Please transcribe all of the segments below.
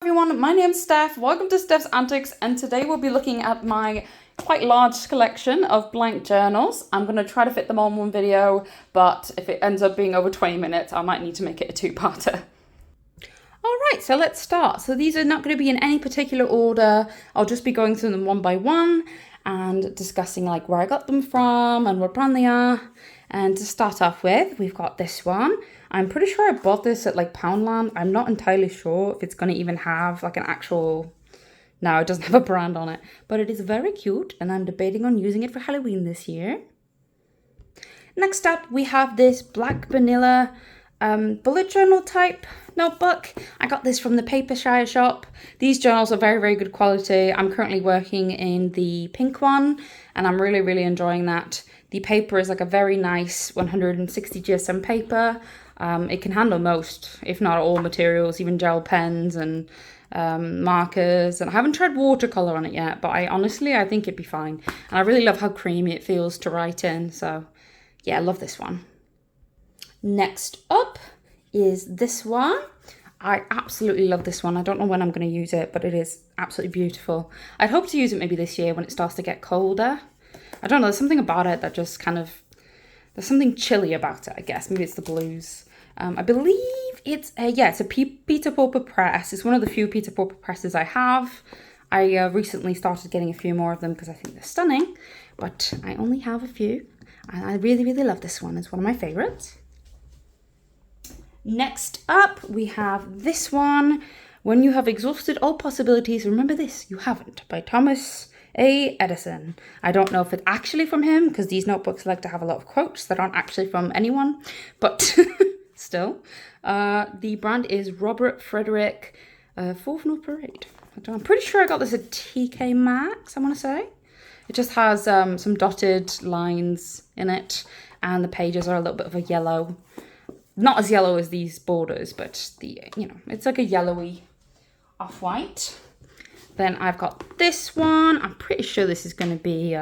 Everyone, my name's Steph. Welcome to Steph's Antics, and today we'll be looking at my quite large collection of blank journals. I'm going to try to fit them all in one video, but if it ends up being over 20 minutes, I might need to make it a two-parter. Alright, so let's start. So these are not going to be in any particular order. I'll just be going through them one by one and discussing like where I got them from and what brand they are. And to start off with, we've got this one. I'm pretty sure I bought this at like Poundland. I'm not entirely sure if it's going to even have like an actual... No, it doesn't have a brand on it. But it is very cute and I'm debating on using it for Halloween this year. Next up, we have this black vanilla bullet journal type notebook. I got this from the Paper Shire shop. These journals are very, very good quality. I'm currently working in the pink one and I'm really, really enjoying that. The paper is like a very nice 160 GSM paper. It can handle most, if not all materials, even gel pens and markers. And I haven't tried watercolor on it yet, but I think it'd be fine. And I really love how creamy it feels to write in. So yeah, I love this one. Next up is this one. I absolutely love this one. I don't know when I'm going to use it, but it is absolutely beautiful. I'd hope to use it maybe this year when it starts to get colder. I don't know, there's something about it that just kind of, there's something chilly about it, I guess. Maybe it's the blues. I believe it's a Peter Pauper Press. It's one of the few Peter Pauper presses I have. I recently started getting a few more of them because I think they're stunning, but I only have a few. And I really, really love this one. It's one of my favorites. Next up, we have this one. When you have exhausted all possibilities, remember this, you haven't, by Thomas A. Edison. I don't know if it's actually from him, because these notebooks like to have a lot of quotes that aren't actually from anyone, but still. The brand is Robert Frederick, 4th North Parade. I'm pretty sure I got this at TK Maxx, I want to say. It just has some dotted lines in it, and the pages are a little bit of a yellow. Not as yellow as these borders, but it's like a yellowy off-white. Then I've got this one. I'm pretty sure this is going to be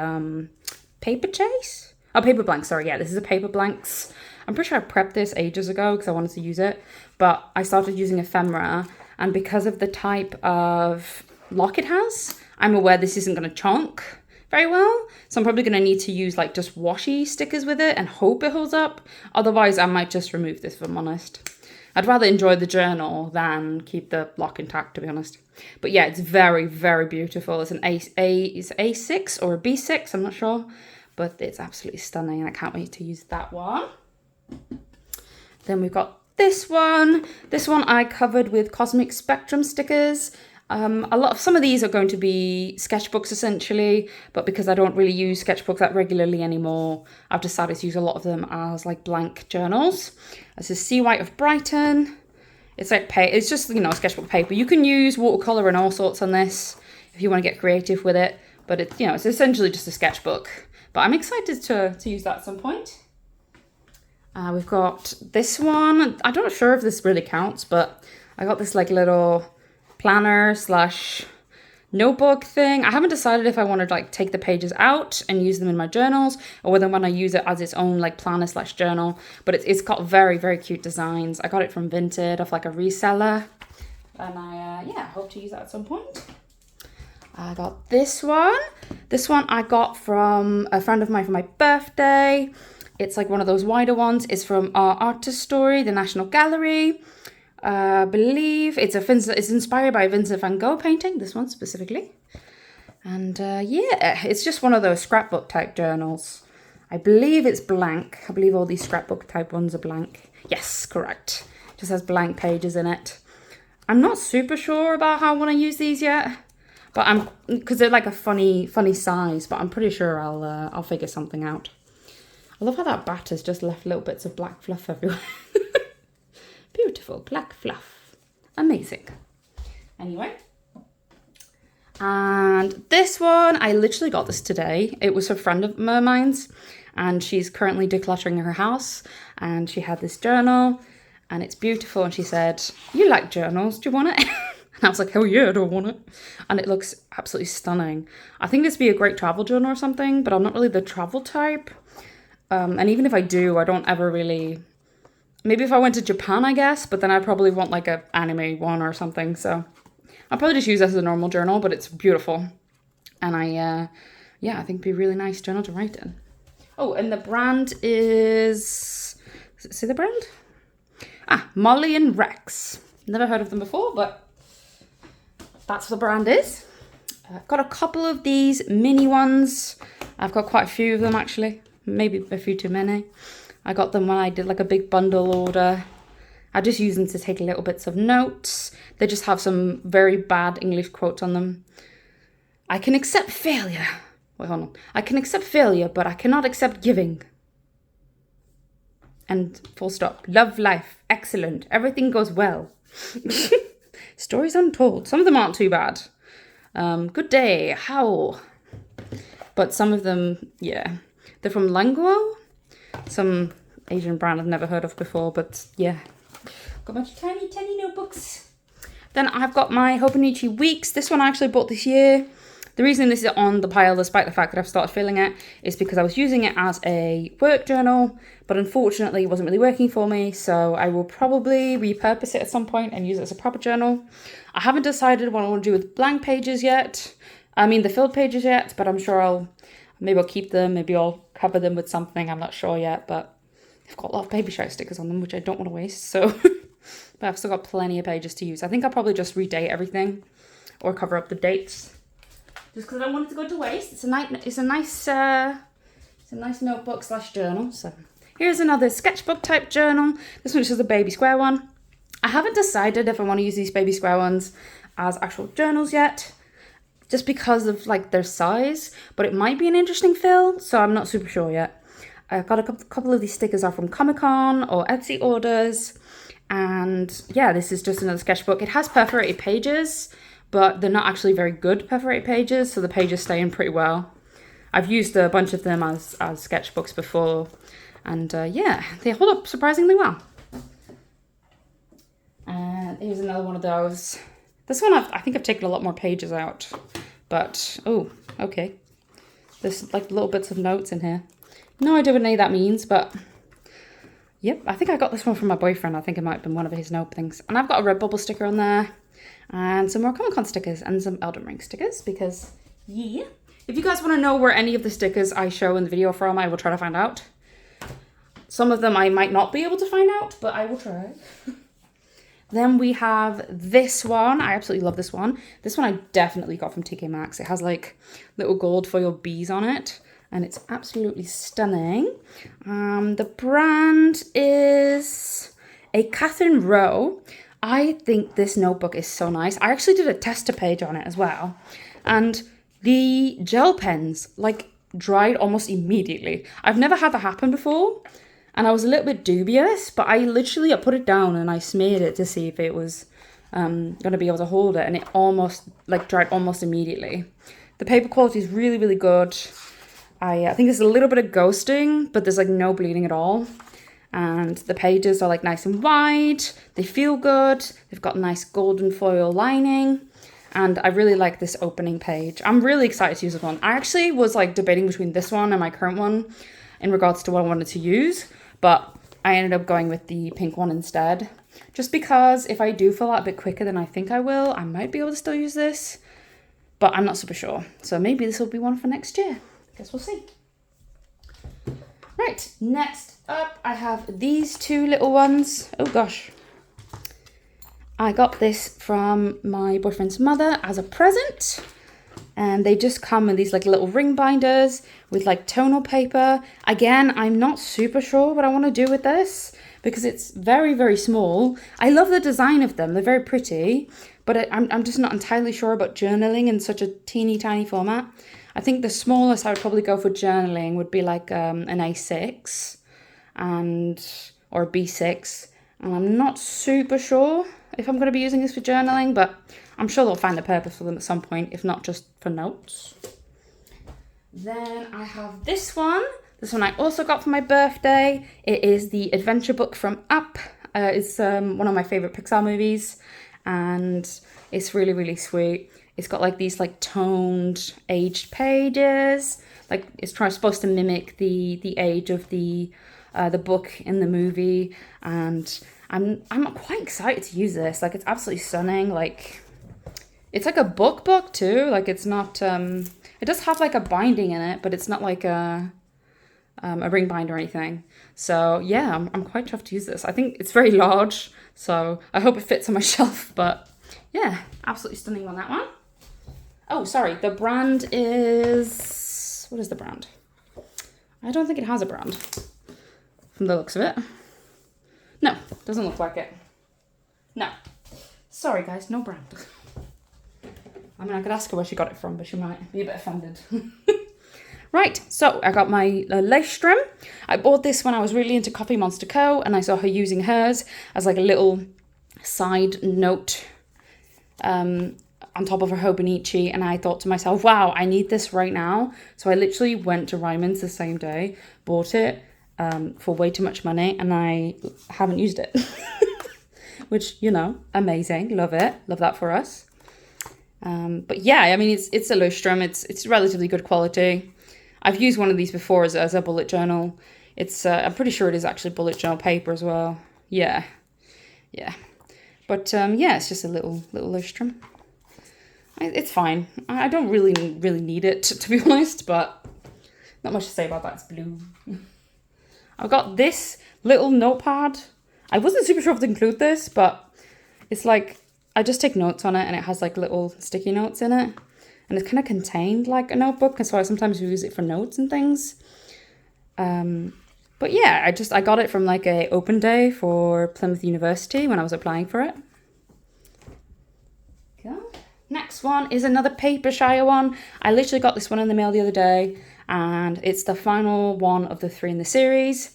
Paper Chase? Oh, Paper Blanks, sorry. Yeah, this is a Paper Blanks. I'm pretty sure I prepped this ages ago because I wanted to use it. But I started using ephemera. And because of the type of lock it has, I'm aware this isn't going to chonk very well. So I'm probably going to need to use like just washi stickers with it and hope it holds up. Otherwise, I might just remove this if I'm honest. I'd rather enjoy the journal than keep the lock intact, to be honest. But yeah, it's very, very beautiful. It's an A6 or a B6, I'm not sure. But it's absolutely stunning and I can't wait to use that one. Then we've got this one. This one I covered with Cosmic Spectrum stickers. Some of these are going to be sketchbooks essentially, but because I don't really use sketchbooks that regularly anymore, I've decided to use a lot of them as like blank journals. This is Sea White of Brighton. It's like it's just sketchbook paper. You can use watercolor and all sorts on this if you want to get creative with it, but it's essentially just a sketchbook. But I'm excited to use that at some point. We've got this one. I'm not sure if this really counts, but I got this like little planner / notebook thing. I haven't decided if I want to like take the pages out and use them in my journals or whether I want to use it as its own like planner / journal, but it's got very, very cute designs. I got it from Vinted off like a reseller and I hope to use that at some point. I got this one. This one I got from a friend of mine for my birthday. It's like one of those wider ones. It's from our Artist Story, the National Gallery. I believe it's inspired by a Vincent van Gogh painting, this one specifically. And it's just one of those scrapbook type journals. I believe it's blank. I believe all these scrapbook type ones are blank. Yes, correct. Just has blank pages in it. I'm not super sure about how I want to use these yet, but because they're like a funny size, but I'm pretty sure I'll figure something out. I love how that bat has just left little bits of black fluff everywhere. Beautiful black fluff. Amazing. Anyway. And this one, I literally got this today. It was a friend of mine's and she's currently decluttering her house and she had this journal and it's beautiful and she said, "You like journals, do you want it?" And I was like, "Hell yeah, I don't want it." And it looks absolutely stunning. I think this would be a great travel journal or something, but I'm not really the travel type. And even if I do, I don't ever really... Maybe if I went to Japan, I guess, but then I'd probably want like an anime one or something. So I'll probably just use this as a normal journal, but it's beautiful. And yeah, I think it'd be a really nice journal to write in. Oh, and the brand is, does it say the brand? Molly and Rex. Never heard of them before, but that's what the brand is. I've got a couple of these mini ones. I've got quite a few of them actually, maybe a few too many. I got them when I did like a big bundle order. I just use them to take little bits of notes. They just have some very bad English quotes on them. I can accept failure. Wait, hold on. I can accept failure, but I cannot accept giving. And full stop. Love life. Excellent. Everything goes well. Stories untold. Some of them aren't too bad. Good day. How? But some of them, yeah. They're from Languo. Some Asian brand I've never heard of before, but yeah. Got my tiny, tiny notebooks. Then I've got my Hobonichi Weeks. This one I actually bought this year. The reason this is on the pile, despite the fact that I've started filling it, is because I was using it as a work journal, but unfortunately it wasn't really working for me, so I will probably repurpose it at some point and use it as a proper journal. I haven't decided what I want to do with blank pages yet. I mean the filled pages yet, but I'm sure maybe I'll keep them, maybe I'll cover them with something, I'm not sure yet, but I've got a lot of Paper Shire stickers on them, which I don't want to waste, so... but I've still got plenty of pages to use. I think I'll probably just redate everything or cover up the dates. Just because I don't want it to go to waste. It's a nice notebook / journal. So here's another sketchbook type journal. This one is just a baby square one. I haven't decided if I want to use these baby square ones as actual journals yet, just because of like their size, but it might be an interesting fill, so I'm not super sure yet. I've got a couple of these stickers are from Comic-Con or Etsy orders, and yeah, this is just another sketchbook. It has perforated pages, but they're not actually very good perforated pages, so the pages stay in pretty well. I've used a bunch of them as sketchbooks before, and yeah, they hold up surprisingly well. And here's another one of those. This one, I think I've taken a lot more pages out, but, oh, okay. There's like little bits of notes in here. No idea what any of that means, but yep, I think I got this one from my boyfriend. I think it might have been one of his note things. And I've got a Redbubble sticker on there, and some more Comic-Con stickers, and some Elden Ring stickers, because, yeah. If you guys want to know where any of the stickers I show in the video from, I will try to find out. Some of them I might not be able to find out, but I will try. Then we have this one. I absolutely love this one. This one I definitely got from TK Maxx. It has like little gold foil bees on it, and it's absolutely stunning. The brand is a Catherine Rowe. I think this notebook is so nice. I actually did a tester page on it as well. And the gel pens like dried almost immediately. I've never had that happen before. And I was a little bit dubious, but I put it down and I smeared it to see if it was going to be able to hold it. And it almost like dried almost immediately. The paper quality is really, really good. I think there's a little bit of ghosting, but there's like no bleeding at all. And the pages are like nice and wide. They feel good. They've got nice golden foil lining. And I really like this opening page. I'm really excited to use this one. I actually was like debating between this one and my current one in regards to what I wanted to use. But I ended up going with the pink one instead. Just because if I do fill out a bit quicker than I think I will, I might be able to still use this. But I'm not super sure. So maybe this will be one for next year. Guess we'll see. Right, next up I have these two little ones. Oh gosh. I got this from my boyfriend's mother as a present. And they just come in these like little ring binders with like tonal paper. Again, I'm not super sure what I want to do with this because it's very, very small. I love the design of them. They're very pretty, but I'm just not entirely sure about journaling in such a teeny tiny format. I think the smallest I would probably go for journaling would be like an A6 or a B6. And I'm not super sure if I'm going to be using this for journaling, but I'm sure they'll find a purpose for them at some point, if not just for notes. Then I have this one. This one I also got for my birthday. It is the adventure book from Up. It's one of my favorite Pixar movies, and it's really, really sweet. It's got like these like toned, aged pages. Like it's supposed to mimic the age of the book in the movie, and I'm quite excited to use this. Like it's absolutely stunning. Like It's like a book too. Like it's not, it does have like a binding in it, but it's not like a ring bind or anything. So yeah, I'm quite chuffed to use this. I think it's very large, so I hope it fits on my shelf, but yeah, absolutely stunning on that one. Oh, sorry, the brand is, what is the brand? I don't think it has a brand from the looks of it. No, doesn't look like it. No. Sorry guys, no brand. I mean, I could ask her where she got it from, but she might be a bit offended. Right, so I got my Leistrum. I bought this when I was really into Coffee Monster Co. and I saw her using hers as like a little side note on top of her Hobonichi, and I thought to myself, wow, I need this right now. So I literally went to Ryman's the same day, bought it for way too much money, and I haven't used it. Which, you know, amazing, love it, love that for us. But yeah, I mean, it's a Leistrum, it's relatively good quality. I've used one of these before as a bullet journal. It's I'm pretty sure it is actually bullet journal paper as well. Yeah. But yeah, it's just a little Leistrum. It's fine. I don't really need it, to be honest, but not much to say about that. It's blue. I've got this little notepad. I wasn't super sure if to include this, but it's like, I just take notes on it and it has like little sticky notes in it. And it's kind of contained like a notebook, and so I sometimes use it for notes and things. But yeah, I got it from like a open day for Plymouth University when I was applying for it. Okay. Next one is another Paper Shire one. I literally got this one in the mail the other day, and it's the final one of the 3 in the series.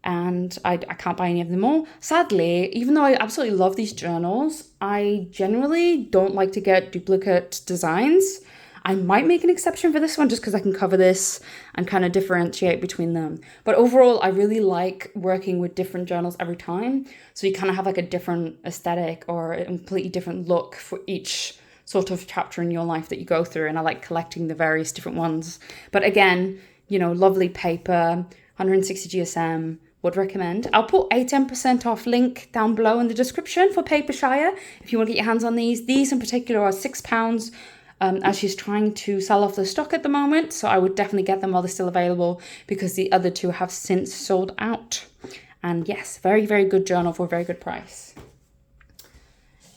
And I can't buy any of them all. Sadly, even though I absolutely love these journals, I generally don't like to get duplicate designs. I might make an exception for this one just because I can cover this and kind of differentiate between them. But overall, I really like working with different journals every time. So you kind of have like a different aesthetic or a completely different look for each sort of chapter in your life that you go through. And I like collecting the various different ones. But again, you know, lovely paper, 160 GSM. Would recommend. I'll put a 10% off link down below in the description for Paper Shire if you want to get your hands on these. These in particular are £6 as she's trying to sell off the stock at the moment. So I would definitely get them while they're still available because the other 2 have since sold out. And yes, very, very good journal for a very good price.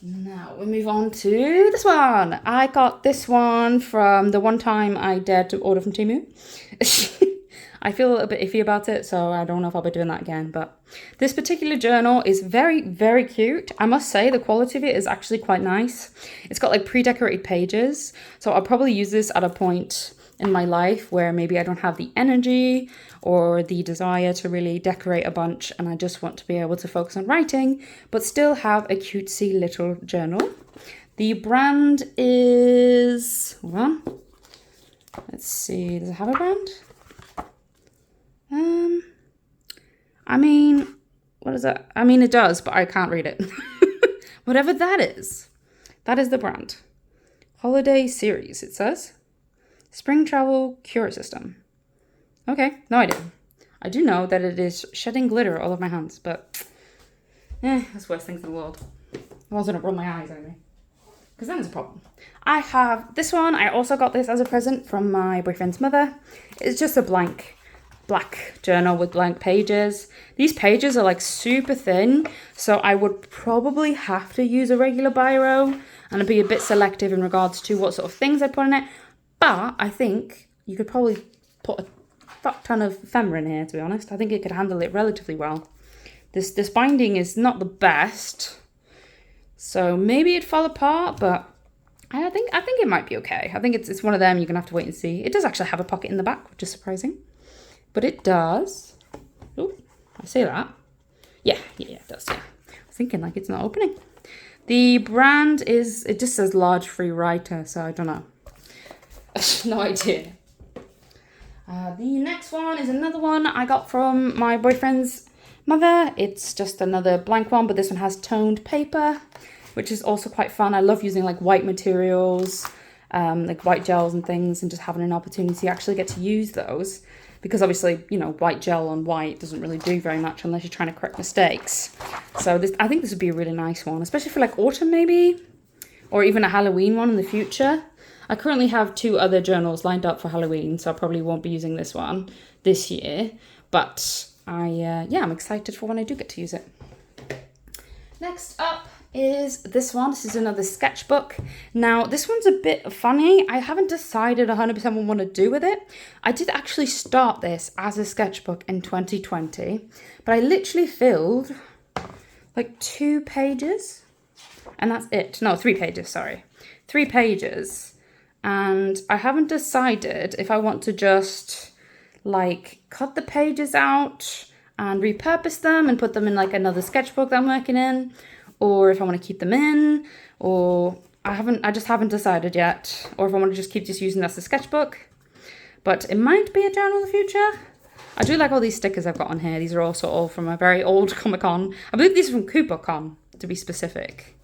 Now we move on to this one. I got this one from the one time I dared to order from Temu. I feel a little bit iffy about it, so I don't know if I'll be doing that again. But this particular journal is very, very cute. I must say the quality of it is actually quite nice. It's got like pre-decorated pages. So I'll probably use this at a point in my life where maybe I don't have the energy or the desire to really decorate a bunch, and I just want to be able to focus on writing, but still have a cutesy little journal. The brand is, hold on. Let's see, does it have a brand? I mean, what is that? I mean, it does, but I can't read it. Whatever that is the brand. Holiday Series, it says. Spring Travel Cure System. Okay, no idea. I do know that it is shedding glitter all over my hands, but that's worst things in the world. I wasn't gonna rub my eyes anyway, because then there's a problem. I have this one. I also got this as a present from my boyfriend's mother. It's just a black journal with blank pages. These pages are like super thin, so I would probably have to use a regular biro and be a bit selective in regards to what sort of things I put in it. But I think you could probably put a fuck ton of ephemera in here, to be honest. I think it could handle it relatively well. This binding is not the best, so maybe it'd fall apart, but I think it might be okay. I think it's one of them you're gonna have to wait and see. It does actually have a pocket in the back, which is surprising. But it does. Oh, I say that. Yeah, it does, yeah. I was thinking like it's not opening. The brand is, it just says large free writer, so I don't know. No idea. The next one is another one I got from my boyfriend's mother. It's just another blank one, but this one has toned paper, which is also quite fun. I love using like white materials, like white gels and things, and just having an opportunity to actually get to use those. Because obviously, you know, white gel on white doesn't really do very much unless you're trying to correct mistakes. So I think this would be a really nice one, especially for like autumn maybe. or even a Halloween one in the future. I currently have 2 other journals lined up for Halloween, so I probably won't be using this one this year. But I'm excited for when I do get to use it. Next up is this one. This is another sketchbook. Now, this one's a bit funny. I haven't decided 100% what I want to do with it. I did actually start this as a sketchbook in 2020, but I literally filled like 2 pages, and that's it. No, 3 pages, sorry. 3 pages. And I haven't decided if I want to just like cut the pages out and repurpose them and put them in like another sketchbook that I'm working in, or if I want to keep them in, or I just haven't decided yet, or if I want to just keep using this as a sketchbook. But it might be a journal in the future. I do like all these stickers I've got on here. These are also all from a very old Comic-Con. I believe these are from CooperCon, to be specific.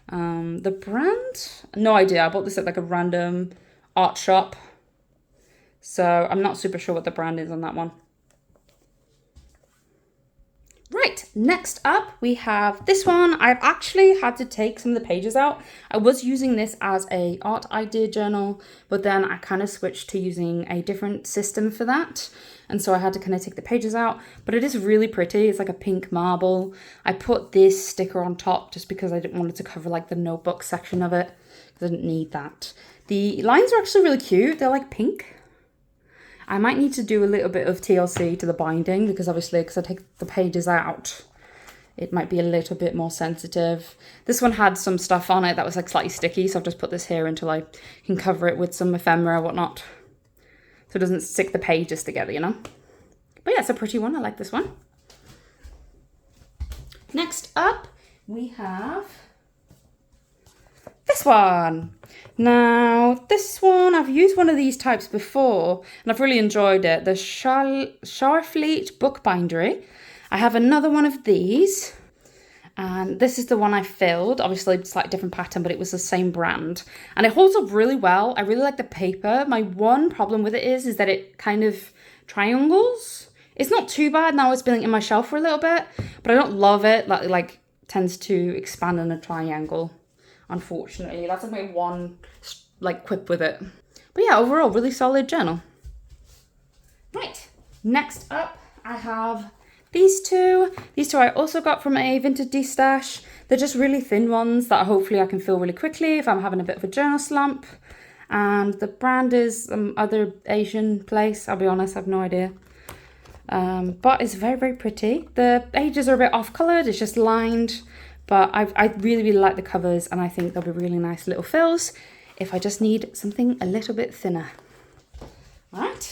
The brand? No idea. I bought this at like a random art shop. So I'm not super sure what the brand is on that one. Right, next up we have this one. I've actually had to take some of the pages out. I was using this as a art idea journal, but then I kind of switched to using a different system for that. And so I had to kind of take the pages out, but it is really pretty. It's like a pink marble. I put this sticker on top just because I didn't want it to cover like the notebook section of it, because I didn't need that. The lines are actually really cute. They're like pink. I might need to do a little bit of TLC to the binding because obviously, because I take the pages out, it might be a little bit more sensitive. This one had some stuff on it that was like slightly sticky, so I've just put this here until I can cover it with some ephemera or whatnot, so it doesn't stick the pages together, you know. But yeah, it's a pretty one. I like this one. Next up, we have this one. Now, this one, I've used one of these types before, and I've really enjoyed it. The Sharfleet Bookbindery. I have another one of these, and this is the one I filled. Obviously, it's like a different pattern, but it was the same brand. And it holds up really well. I really like the paper. My one problem with it is that it kind of triangles. It's not too bad now. It's been in my shelf for a little bit, but I don't love it. Like tends to expand in a triangle. Unfortunately, that's like my one like quip with it. But yeah, overall, really solid journal. Right, next up, I have these two. These two I also got from a vintage D-stash. They're just really thin ones that hopefully I can fill really quickly if I'm having a bit of a journal slump. And the brand is some other Asian place. I'll be honest, I have no idea. But it's very, very pretty. The pages are a bit off-coloured. It's just lined. But I really, really like the covers, and I think they'll be really nice little fills if I just need something a little bit thinner. All right,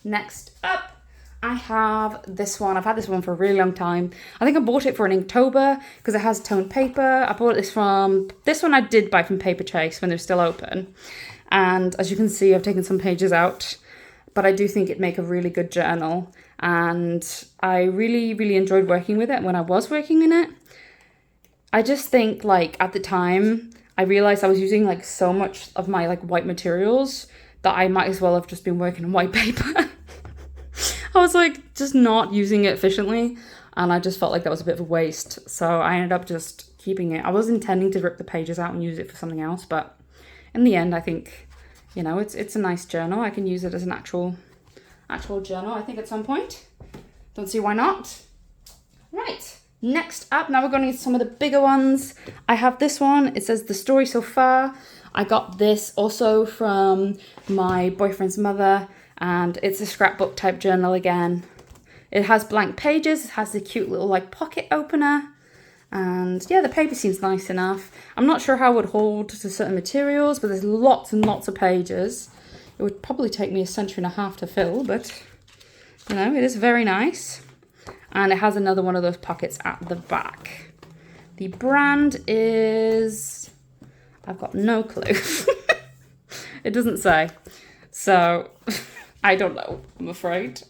next up, I have this one. I've had this one for a really long time. I think I bought it for an Inktober because it has toned paper. I bought this one I did buy from Paper Chase when they're still open. And as you can see, I've taken some pages out, but I do think it'd make a really good journal. And I really, really enjoyed working with it when I was working in it. I just think like at the time I realized I was using like so much of my like white materials that I might as well have just been working on white paper. I was like just not using it efficiently, and I just felt like that was a bit of a waste. So I ended up just keeping it. I was intending to rip the pages out and use it for something else, but in the end I think, you know, it's a nice journal. I can use it as an actual journal, I think, at some point. Don't see why not. Right. Next up, now we're going to get some of the bigger ones. I have this one. It says The Story So Far. I got this also from my boyfriend's mother, and it's a scrapbook type journal again. It has blank pages. It has the cute little like pocket opener. And yeah, the paper seems nice enough. I'm not sure how it would hold to certain materials, but there's lots and lots of pages. It would probably take me a century and a half to fill, but you know, it is very nice. And it has another one of those pockets at the back. The brand is, I've got no clue. It doesn't say. So I don't know, I'm afraid.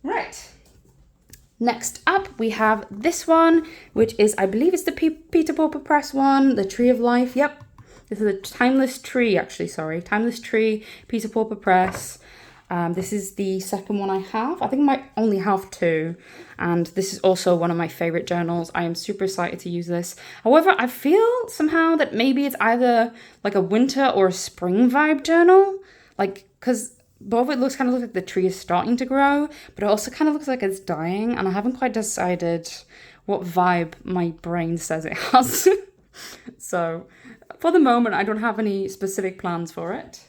Right. Next up, we have this one, which is, I believe it's the Pauper Press one, the Tree of Life. Yep. This is a Timeless Tree, actually, sorry. Timeless Tree, Pauper Press. This is the second one I have. I think I might only have two. And this is also one of my favorite journals. I am super excited to use this. However, I feel somehow that maybe it's either like a winter or a spring vibe journal. Like, because both of it looks kind of like the tree is starting to grow, but it also kind of looks like it's dying. And I haven't quite decided what vibe my brain says it has. So for the moment, I don't have any specific plans for it.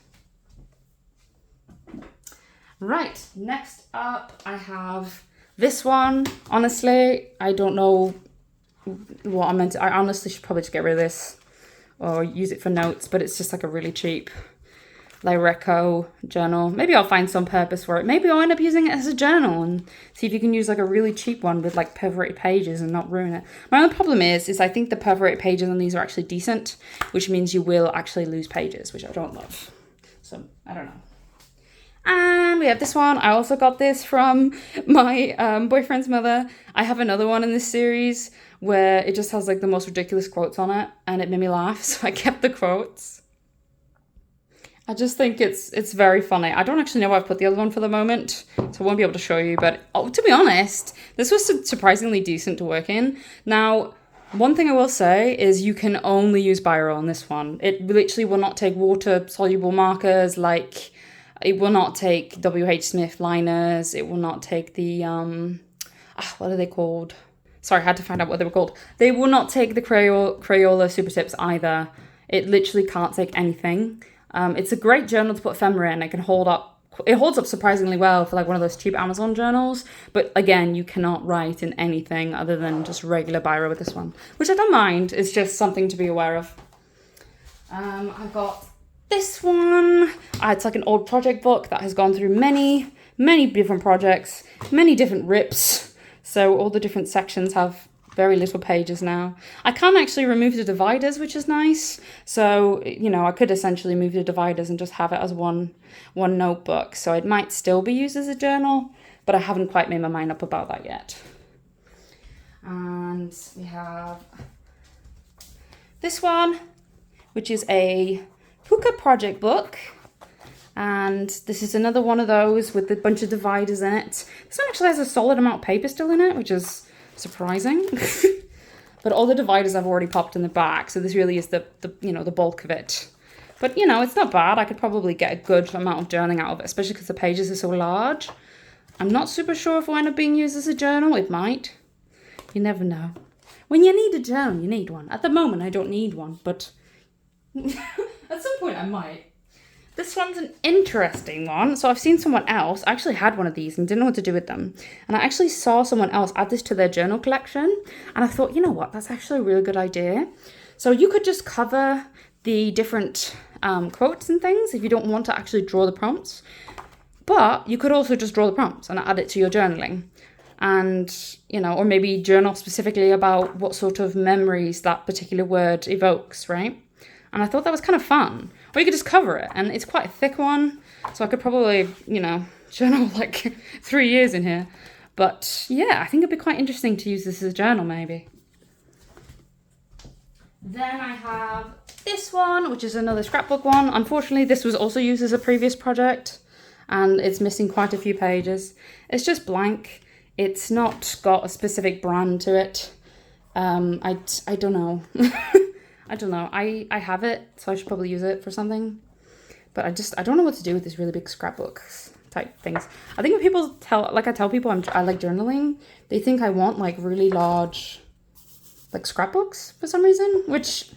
Right, next up I have this one. Honestly, I don't know what I meant to, I honestly should probably just get rid of this or use it for notes, but it's just like a really cheap Reco journal. Maybe I'll find some purpose for it. Maybe I'll end up using it as a journal and see if you can use like a really cheap one with like perforated pages and not ruin it. My only problem is I think the perforated pages on these are actually decent, which means you will actually lose pages, which I don't love. So I don't know. And we have this one. I also got this from my boyfriend's mother. I have another one in this series where it just has like the most ridiculous quotes on it, and it made me laugh, so I kept the quotes. I just think it's very funny. I don't actually know where I've put the other one for the moment, so I won't be able to show you, but to be honest, this was surprisingly decent to work in. Now, one thing I will say is you can only use Biro on this one. It literally will not take water-soluble markers, like it will not take W.H. Smith liners. It will not take the, what are they called? Sorry, I had to find out what they were called. They will not take the Crayola Super Tips either. It literally can't take anything. It's a great journal to put ephemera in. It holds up surprisingly well for like one of those cheap Amazon journals. But again, you cannot write in anything other than just regular Biro with this one, which I don't mind. It's just something to be aware of. I've got this one. It's like an old project book that has gone through many, many different projects, many different rips. So all the different sections have very little pages now. I can actually remove the dividers, which is nice. So, you know, I could essentially move the dividers and just have it as one notebook. So it might still be used as a journal, but I haven't quite made my mind up about that yet. And we have this one, which is a Puka project book. And this is another one of those with a bunch of dividers in it. This one actually has a solid amount of paper still in it, which is surprising. But all the dividers I've already popped in the back, so this really is the bulk of it. But you know, it's not bad. I could probably get a good amount of journaling out of it, especially because the pages are so large. I'm not super sure if it'll end up being used as a journal. It might. You never know. When you need a journal, you need one. At the moment, I don't need one, but at some point I might. This one's an interesting one. So I've seen someone else, I actually had one of these and didn't know what to do with them. And I actually saw someone else add this to their journal collection. And I thought, you know what, that's actually a really good idea. So you could just cover the different quotes and things if you don't want to actually draw the prompts. But you could also just draw the prompts and add it to your journaling. And, you know, or maybe journal specifically about what sort of memories that particular word evokes, right? And I thought that was kind of fun. Or you could just cover it, and it's quite a thick one, so I could probably, you know, journal like 3 years in here. But yeah, I think it'd be quite interesting to use this as a journal, maybe. Then I have this one, which is another scrapbook one. Unfortunately, this was also used as a previous project, and it's missing quite a few pages. It's just blank. It's not got a specific brand to it. I don't know. I don't know. I have it, so I should probably use it for something. But I don't know what to do with these really big scrapbooks type things. I think when people I tell people I like journaling, they think I want like really large like scrapbooks for some reason, which,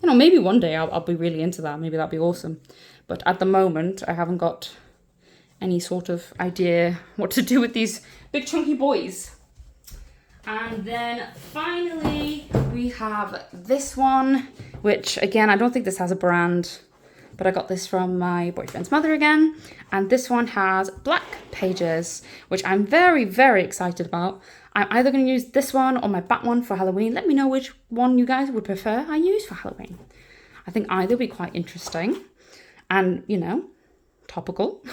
you know, maybe one day I'll be really into that. Maybe that'd be awesome. But at the moment, I haven't got any sort of idea what to do with these big chunky boys. And then finally, we have this one, which again, I don't think this has a brand, but I got this from my boyfriend's mother again. And this one has black pages, which I'm very, very excited about. I'm either going to use this one or my bat one for Halloween. Let me know which one you guys would prefer I use for Halloween. I think either would be quite interesting and, you know, topical.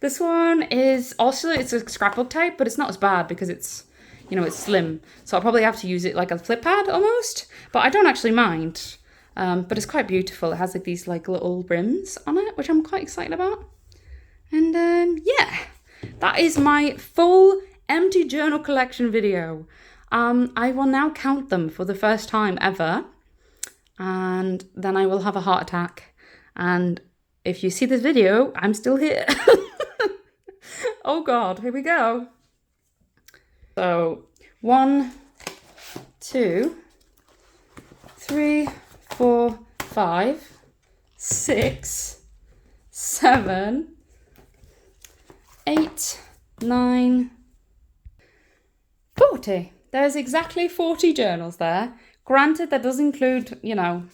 This one is also, it's a scrapbook type, but it's not as bad because it's, you know, it's slim. So I'll probably have to use it like a flip pad almost, but I don't actually mind. But it's quite beautiful. It has like these like little rims on it, which I'm quite excited about. And yeah, that is my full empty journal collection video. I will now count them for the first time ever, and then I will have a heart attack. And if you see this video, I'm still here. Oh God, here we go. So 1, 2, 3, 4, 5, 6, 7, 8, 9, 40. There's exactly 40 journals there. Granted, that does include, you know,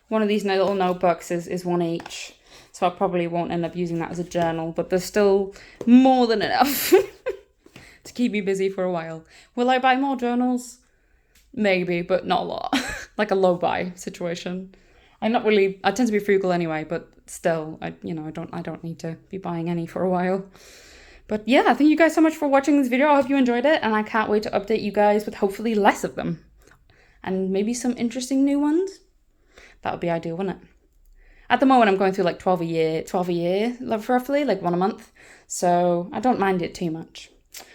one of these little notebooks is one each. So I probably won't end up using that as a journal, but there's still more than enough to keep me busy for a while. Will I buy more journals? Maybe, but not a lot. Like a low buy situation. I tend to be frugal anyway, but still, I don't need to be buying any for a while. But yeah, thank you guys so much for watching this video. I hope you enjoyed it, and I can't wait to update you guys with hopefully less of them. And maybe some interesting new ones. That would be ideal, wouldn't it? At the moment, I'm going through like 12 a year, roughly, like one a month. So I don't mind it too much.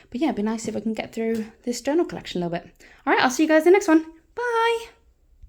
But yeah, it'd be nice if I can get through this journal collection a little bit. All right, I'll see you guys in the next one. Bye.